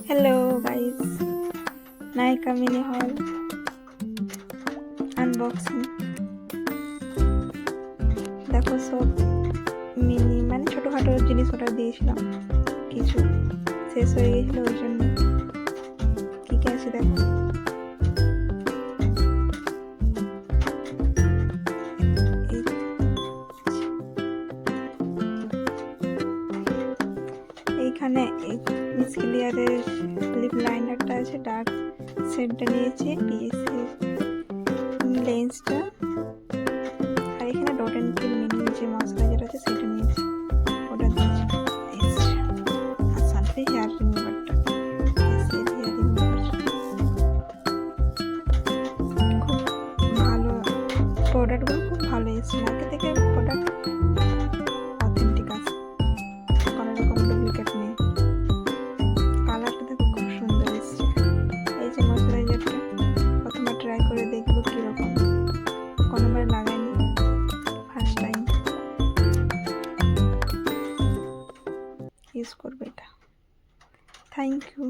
Hello guys, Nykaa mini hall unboxing. দেখো সব mini মানে ছোটখাটো জিনিস অর্ডার দিয়েছিলাম, কিছু শেষ হয়ে গেছিল, ওই জন্য কি কি আছে দেখো। এইখানে মিস ক্লিয়ারের লিপ লাইনারটা আছে, ডার্ক শেডটা নিয়েছি, পিএসসি লেন্সটা, আর এখানে ডট অ্যান্ড কিল মিনি যে ময়শ্চারাইজার আছে সেটা নিয়েছি, ওটা দিয়েছি। আর সাথে হেয়ার রিমুভারটা, খুব ভালো প্রোডাক্টগুলো, খুব ভালো এসেছে। মার্কেট থেকে প্রোডাক্ট অথেন্টিক আছে, কোনো রকম ডুপ্লিকেট নেই। কালারটা দেখো খুব সুন্দর এসেছে। এই যে ময়শ্চারাইজারটা প্রথমে ট্রাই করে দেখবো কীরকম, কোনোবার লাগাইনি, ফার্স্ট টাইম ইউজ করবো এটা। Thank you.